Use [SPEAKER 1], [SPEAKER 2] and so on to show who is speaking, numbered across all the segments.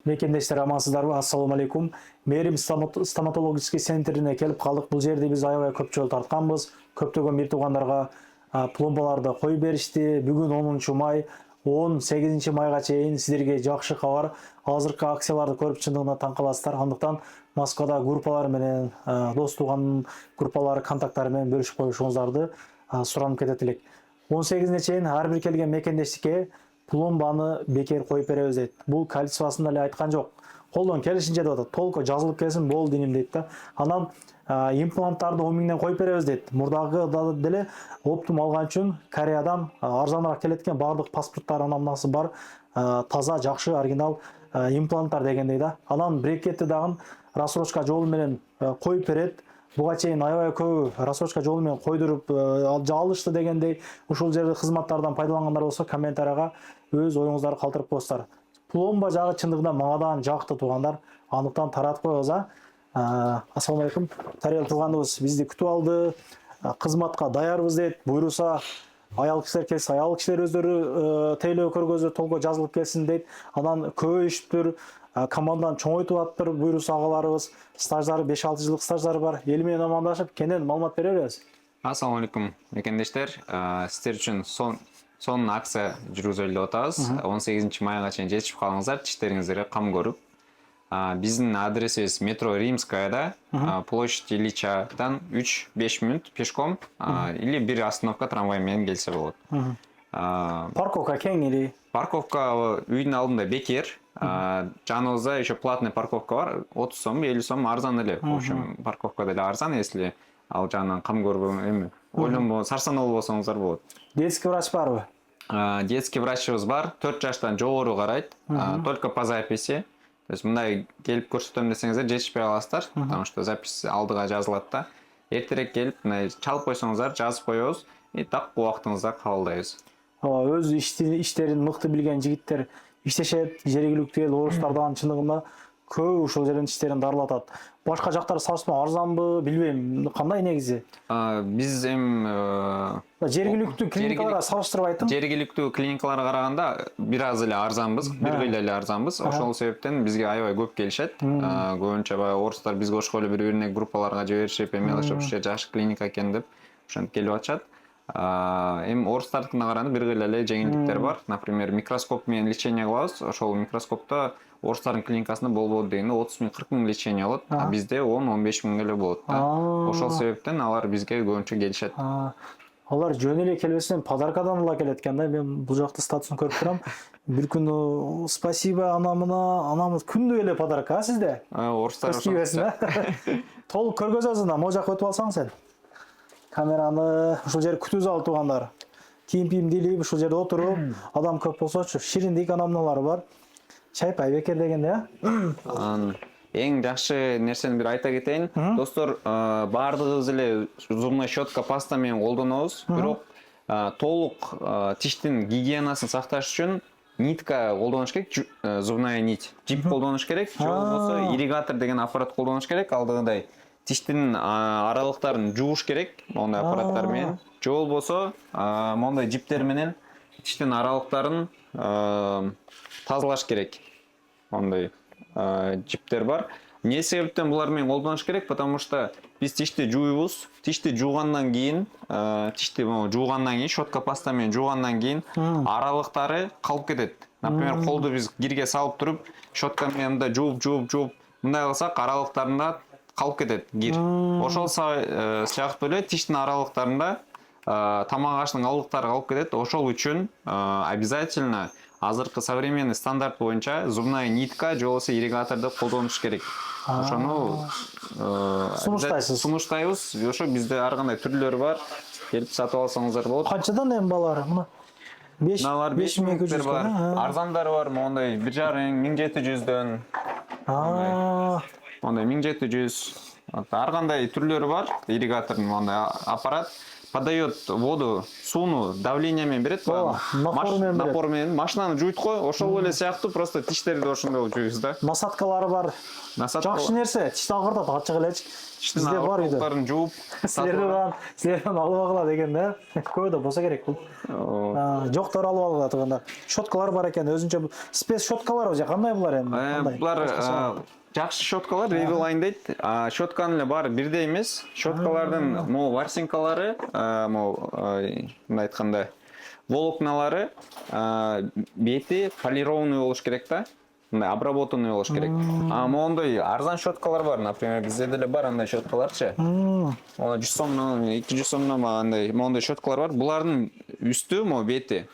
[SPEAKER 1] Мекендештер амансыздарбы? Ассаламу алейкум. Мээрим стоматологический центрине келип калдык. Бул жерде биз аябай көп жол тартканбыз. Көптөгөн бир туугандарга пломбаларды коюп беришти. Бүгүн 10 май, 18 майга чейин сиздерге жакшы кабар. Азыркы акцияларды көрүп чындыгында таң каласыздар. Андыктан Москвада группалар менен, дос тууган группалары контакттары менен бөлүшүп коюшуңуздарды суранып кетет элек. 18 чейин ар бир келген мекендештикке пломбаны бекер коюп беребиз дейт. Бул количествосын эле айткан жок. Колдон келишинче деп атат. Толку жазылып келсин, болду дейм дейт да. Анан импланттарды 10 миңден коюп беребиз дейт. Мурдагы деле оптум алган үчүн Кореядан арзаныраак келет экен, бардык паспорттар намнасы бар, таза, жакшы, оригинал импланттар дегендей да. Анан брекетти дагы рассрочка жолу менен коюп берет. Буга чейин аябай көбү рассрочка жолу менен койдуруп алышты дегендей. Ушул жерде кызматтардан пайдалангандар болсо комментарияга өз оюңуздарды калтырып коесуздар. Пломба жагы чындыгында маңадан жакты туугандар. Андыктан таратып коебуз. Ассаламу алейкум. Тарел тууганыбыз бизди күтүп алды. Кызматка даярбыз дейт. Буйруса аял кишилер келсе, аял кишилер өздөрү тейлөө көргөзүп, толго жазылып келсин дейт. Анан көбөйүшүптүр. Команданын чоңойтуп атыптыр. Буйруса агаларыбыз, стаждары 5-6 жылдык стаждары бар. Эл менен амандашып, кенен маалымат бере беребиз.
[SPEAKER 2] Ассаламу алейкум, мекендештер. Сиздер үчүн сонун акция жүргүзөлү деп атабыз. 18 майга чейин жетишип калыңыздар, тиштериңизге кам көрүп. Биздин адресибиз метро Римскаяда, площадь Ильичадан 3-5 мүнөт пешком или бир остановка трамвай менен келсе болот.
[SPEAKER 1] Парковка кең или?
[SPEAKER 2] Парковка үйдүн алдында бекер. Жаныбызда еще платный парковка бар. 30 сом, 50 сом арзан эле. В общем, парковка деле арзан, если ал жагынан кам көрбөң эми. Ойлонбо, сарсаноо болсоңуздар болот.
[SPEAKER 1] Детский врач барбы?
[SPEAKER 2] Детский врачыбыз бар, 4 жаштан жогору карайт, только по записи. То есть мындай келип көрсөтөм десеңиздер жетишпей каласыздар, потому что запись алдыга жазылат да. Эртерээк келип, мындай чалып койсоңуздар, жазып коебуз, и так убактыңызда кабылдайбыз.
[SPEAKER 1] Өз иштерин мыкты билген жигиттер иштешет, жергиликтүү эл орустардан чындыгында көп ушул жерден иштерин дарылатат. Башка жактар салыштырмалуу арзанбы, билбейм, кандай негизи?
[SPEAKER 2] Биз
[SPEAKER 1] жергиликтүү клиникаларга салыштырбайт.
[SPEAKER 2] Жергиликтүү клиникаларга караганда бир аз эле арзанбыз, бир кыйла эле арзанбыз. Ошол себептен бизге аябай көп келишет. Көбүнчө баягы орустар бизге кошкон эле бири-бирине группаларга жиберишип, эмелешип, ушул жакшы клиника экен деп ошентип келип атышат. Эми орустардыкына караганда бир кыйла эле жеңилдиктер бар. Например, микроскоп менен лечение кылабыз. Ошол микроскопто орустардын клиникасында болбоду дегенде 30 миң, 40 миң лечение болот, а бизде 10-15 миң эле болот да. Ошол себептен алар бизге көбүнчө келишет.
[SPEAKER 1] Алар жөн эле келбесен подаркадан эле келет экен да. Мен бул жакта статусын көрүп турам. Бир күнү спасибо анамыз күндү эле подарка сизде.
[SPEAKER 2] Орустар
[SPEAKER 1] Толук көргөзөбүз да, могу жака өтүп алсаң сен. Камераны ушул жер күтүү залы туугандар. Кийим дилип ушул жерде отуруп, адам көп болсочу, шириндик анамналары бар. Чайпай бекер дегенде,
[SPEAKER 2] Эң жакшы нерсени бир айта кетейин. Достор, баардыгыбыз эле зубная щетка, паста менен колдонобуз, бирок толук тиштин гигиенасын сакташ үчүн нитка колдонуш керек, зубная нить. Жип колдонуш керек, же болбосо ирригатор деген аппарат колдонуш керек, алдыгындай тиштин аралыктарын жууш керек, мондай аппараттар менен. Же болбосо мондай жиптер менен тиштин аралыктарын тазалаш керек. Мондай жиптер бар. Эмне себептен булар менен колдонуш керек? Потому что биз тишти жууйбуз. Тишти жуугандан кийин, щетка паста менен жуугандан кийин аралыктары калып кетет. Например, колду биз кирге салып туруп, щетка менен да жууп, мындай кылсак аралыктарында калып кетет кир. Ошол сыяктуу эле тиштин аралыктарында тамак аштын калдыктары калып кетет. Ошол үчүн обязательно азыркы современный стандарт боюнча зубная нитка же болбосо ирригаторду колдонуш керек. Ошону сунуштайбыз. Ошо бизде ар кандай түрлөрү бар. Келип сатып алсаңыздар болот.
[SPEAKER 1] Канчадан эми балары? Мына
[SPEAKER 2] 5.200 бар. Арзандары бар, мондай 1.500-1700дөн. Мондай 1700. Ар кандай түрлөрү бар. Ирригатордун мондай аппарат. подает воду, сууну давление менен берет, напор менен машинаны жуйт го, ошол эле сыяктуу просто тиштерди ошондой кылып жуйбуз да.
[SPEAKER 1] Насаткалары бар. Жакшы нерсе, тишти агыртат, ачык элечи.
[SPEAKER 2] Тиштин агыртууларын жууп,
[SPEAKER 1] силерден алып алгыла деген да. Көбүдө болсо керек бул. Жоктор алып алгыла тыгында. Щеткалар бар экен, өзүнчө спец щеткалар же кандай булар эми?
[SPEAKER 2] Булар жакшы щеткалар, Riviline дейт. Щетканын эле баары бирдей эмес. Щеткалардын могу ворсинкалары, могу мындай айтканда волокналары бети полированный болуш керек да. Мындай обработанный болуш керек. Мондой арзан щеткалар бар, например, бизде деле бар андай щеткаларчы. 100 сомдон, 200 сомдон андай мондой щеткалар бар. Булардын үстү, могу бети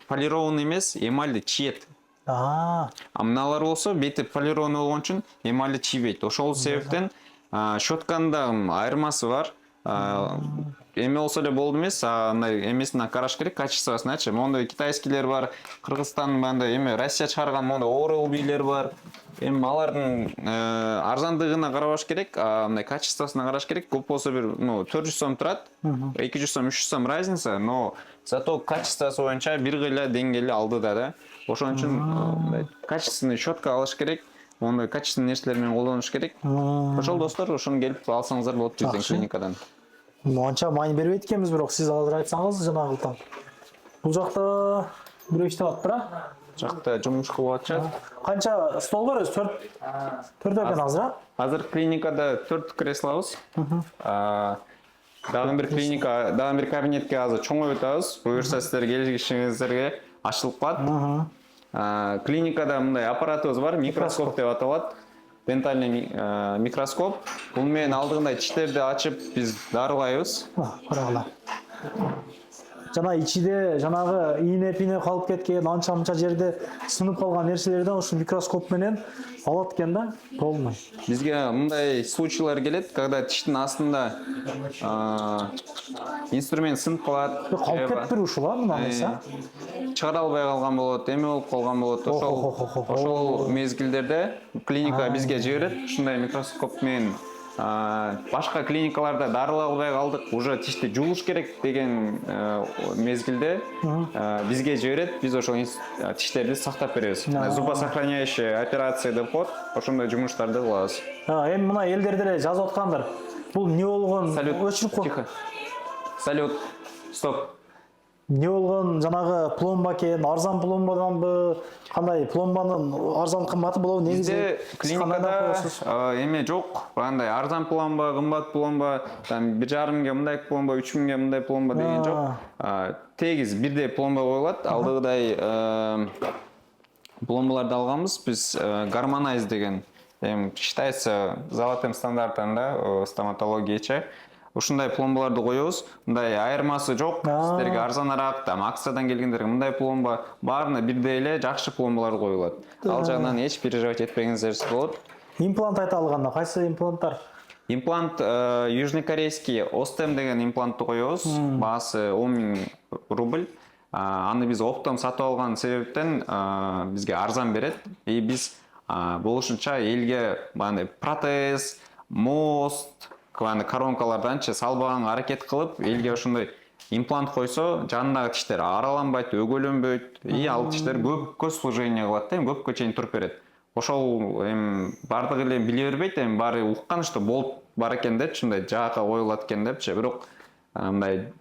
[SPEAKER 2] полированный эмес, эмальди чиет. Мыналар болсо бети полированный болгон үчүн эмалди чийбейт. Ошол себептен щетканда айырмасы бар. Эме болсо эле болду эмес, андай эмесине караш керек, качествосуначы. Мондой китайскийлер бар, Кыргызстандын мындай эме Россия чыгарган мондой Oral B'лер бар. Эми алардын арзандыгына карабаш керек, мындай качествосуна караш керек. Көп болсо бир 400 сом турат, 200 сом, 300 сом разница, но зато качествосу боюнча бир гыйла деңгээлде алдыда да. Ошон үчүн качественный щетка алыш керек, мондай качественный нерселер менен колдонуш керек. Ошол достор, ошону келип алсаңыздар болот биздин клиникадан.
[SPEAKER 1] Монча маани бербейт экенбиз, бирок сиз азыр айтсаңыз жанагылтан. Бул жакта бирөө иштеп атыптыр,
[SPEAKER 2] Жакта жумуш кылып атышат.
[SPEAKER 1] Канча стол бар өзү? 4 экен азыр,
[SPEAKER 2] Азыр клиникада 4 креслобуз. Дагы бир клиника, дагы бир кабинетке азыр чоңойтуп атабыз. Буюрса сиздер келишиңиздерге ачылып калат. Клиникада мындай аппаратыбыз бар, микроскоп деп аталат. Дентальный микроскоп. Бул менен алдыгында тиштерди ачып биз дарылайбыз.
[SPEAKER 1] Карагыла. Жана ичиде жанагы ийне-пине калып кеткен, анча-мынча жерде сынып калган нерселерден ушул микроскоп менен алат экен да, полный.
[SPEAKER 2] Бизге мындай случайлар келет, когда тиштин астында инструмент сынып калат.
[SPEAKER 1] Калып кетиптир ушул, мынайса.
[SPEAKER 2] Чыгара албай калган болот, эме болуп калган болот. Ошол мезгилдерде клиника бизге жиберет, ушундай микроскоп менен башка клиникаларда дарылай албай калдык, уже тишти жууш керек деген мезгилде бизге жиберет, биз ошол тиштерди сактап беребиз. Зубосохраняющая операция деп коет, ошондой жумуштарды кылабыз.
[SPEAKER 1] Эми мына элдер деле жазып аткандыр. Бул не болгон?
[SPEAKER 2] Өчүрүп кой. Салют. Стоп.
[SPEAKER 1] Не болгон жанагы пломба экен, арзан пломбаданбы? Кандай пломбанын арзан кымбаты болобу?
[SPEAKER 2] Негизи клиникада эме жок. Андай арзан пломба, кымбат пломба, там 1,5 миңге мындай пломба, 3 миңге мындай пломба деген жок. Тегиз бирдей пломба коюлат. Алдыгыдай пломбаларды алганбыз биз Гармонайз деген, считается золотым стандартом да, стоматологияча. Ушундай пломбаларды коебуз. Мындай айырмасы жок. Сиздерге арзаныраак, там акциядан келгендерге мындай пломба баарына бирдей эле жакшы пломбалар коюлат. Ал жагынан эч переживать этпеңиздер болот.
[SPEAKER 1] Имплант айта алганда кайсы импланттар?
[SPEAKER 2] Имплант южнокорейский Остем деген имплантты коебуз. Баасы 10 000 рубль. Аны биз оптом сатып алган себептен бизге арзан берет. И биз болушунча элге мындай протез, мост, коронкаларданчы салбаганга аракет кылып, элге ошондой имплант койсо, жанындагы тиштер араланбайт, өгөлөнбөйт, и ал тиштер көпкө служение кылат да, көпкө чейин туруп берет. Ошол бардыгы эле биле бербейт, баары уккан что болуп бар экен деп, ушундай жаакка коюлат экен депчи, бирок мындай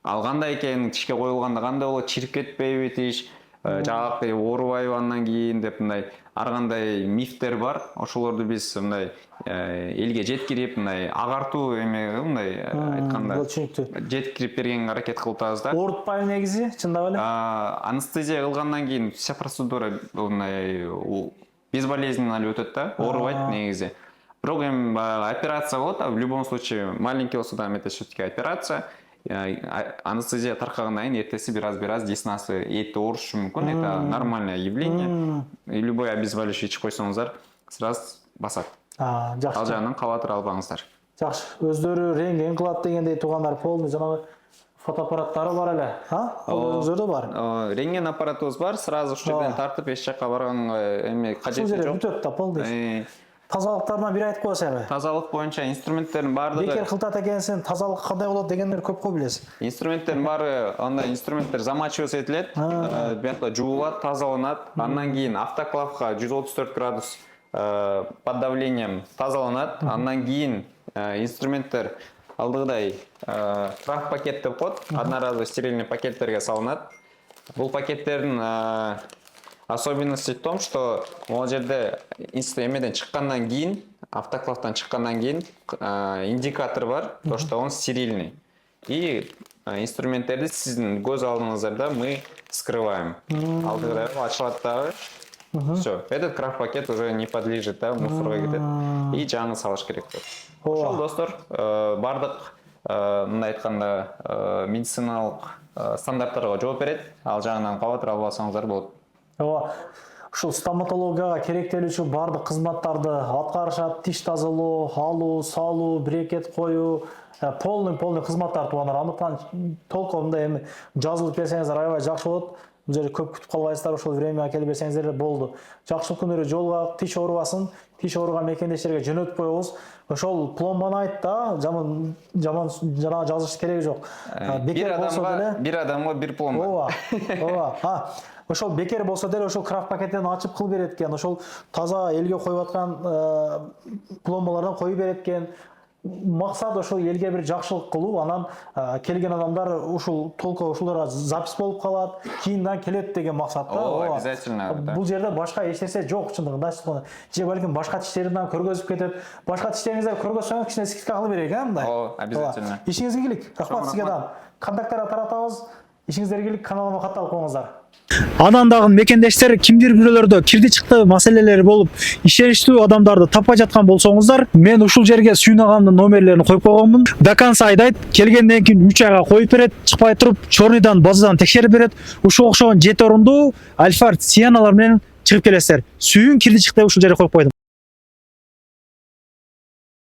[SPEAKER 2] ал кандай экен, тишке коюлганда кандай болот, чирип кетпейби тиш, жаак оорубайбы андан кийин деп мындай ар кандай мифтер бар. Ошолорду биз мындай элге жеткирип, мындай агартуу эме мындай айтканда жеткирип бергенге аракет кылып атабыз да.
[SPEAKER 1] Оорутпайбы негизи, чындап эле?
[SPEAKER 2] Анестезия кылгандан кийин вся процедура мындай безболезненно эле өтөт да, оорубайт негизи. Бирок эми операция болот, в любом случае маленький болсо да это все-таки операция. Анестезия таркагандан кийин эртеси бир аз деснасы эти оорушу мүмкүн. Это нормальное явление. И любой обезболивающий ичип койсоңуздар сразу басат.
[SPEAKER 1] Жакшы.
[SPEAKER 2] Ал жагынан кабатыр албаңыздар.
[SPEAKER 1] Жакшы. Өздөрү рентген кылат дегендей туугандар полный жанагы фотоаппараттары бар эле. Өзүрдө бар.
[SPEAKER 2] Рентген аппаратыбыз бар. Сразу ушул жерден тартып эч жакка барганга эме кажети жок.
[SPEAKER 1] Бүтөт да полный. Тазалыктарынан бир айтып коесуңбу?
[SPEAKER 2] Тазалык боюнча инструменттердин баардыгы
[SPEAKER 1] Бекер кылтат экенсиң, тазалык кандай болот дегендер көп кой билесиң.
[SPEAKER 2] инструменттердин баары андай инструменттер замачиваться этилет, буякта жуулат, тазаланат, андан кийин автоклавга 134 градус под давлением тазаланат, андан кийин инструменттер алдыгыдай крафт пакет деп коет, одноразовый стерильный пакеттерге салынат. Бул пакеттердин особенности в том, что могул жерде эмеден чыккандан кийин, автоклавдан чыккандан кийин индикатор бар, то что он стерильный. И инструменттерди сиздин көз алдыңыздарда мы скрываем. Алдыгыдай ачылат дагы. Все, этот крафт пакет уже не подлежит, да, мусорго кетет. И жаңы салыш керек. Ошол достор, бардык мындай айтканда медициналык стандарттарга жооп берет. Ал жагынан кабатыр алып алсаңыздар болот.
[SPEAKER 1] Ооба. Ушул стоматологияга керектелүүчү бардык кызматтарды аткарышат. Тиш тазалоо, алуу, салуу, брекет коюу, полный кызматтар туугандар. Андыктан толкомдо эми жазылып берсеңиздер аябай жакшы болот. Бул жерде көп күтүп калбайсыздар, ошол время келип берсеңиздер болду. Жакшы күнүрө жолуга тиш оорубасын, тиш ооруган мекендештерге жөнөтүп коебуз. Ошол пломбаны айт да, жаман жана жазыш кереги жок.
[SPEAKER 2] Бир адамга бир пломба.
[SPEAKER 1] Ооба. Ошол бекер болсо деле ошол крафт пакеттен ачып кыл берет экен. Ошол таза элге коюп аткан пломбалардан коюп берет экен. Максат ошол элге бир жакшылык кылуу, анан келген адамдар ушул толко ушуларга запись болуп калат, кийиндан келет деген максатта.
[SPEAKER 2] Ооба, обязательно.
[SPEAKER 1] Бул жерде башка эч нерсе жок чындыгында айтканда. Же балким башка тиштеринен көргөзүп кетет. Башка тиштериңизди көргөзсөңүз кичине скидка кылып берейик, мындай.
[SPEAKER 2] Ооба, обязательно.
[SPEAKER 1] Ишиңизге ийгилик. Рахмат сизге да. Контакттарды таратабыз. Ишиңизге ийгилик, каналыма катталып коюңуздар. Анан дагы мекендештер кимдир бирөөлөрдө кирди чыкты маселелери болуп, ишеничтүү адамдарды таппай жаткан болсоңуздар, мен ушул жерге Сүйүн агамдын номерлерин коюп койгонмун. До конца айдайт, келгенден кийин 3 айга коюп берет, чыкпай туруп, чорныйдан, базадан текшерип берет. Ушул окшогон 7 орундуу Альфард Сианалар менен чыгып келесиздер. Сүйүн кирди чыкты ушул жерге коюп койдум.